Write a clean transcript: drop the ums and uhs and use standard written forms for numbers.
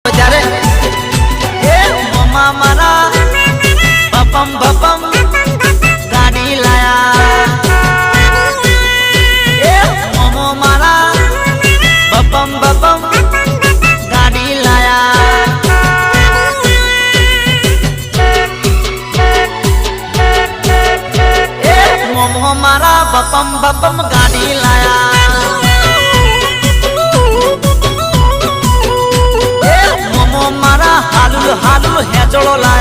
જ્યારે એ મમ્મા મારા બપમ બપમ ગાડી લાયા એ મમ્મો મારા બપમ બપમ ગાડી લાયા એ મમ્મો મારા બપમ બપમ ગાડી લાયા હાલુલ હેચળો લાય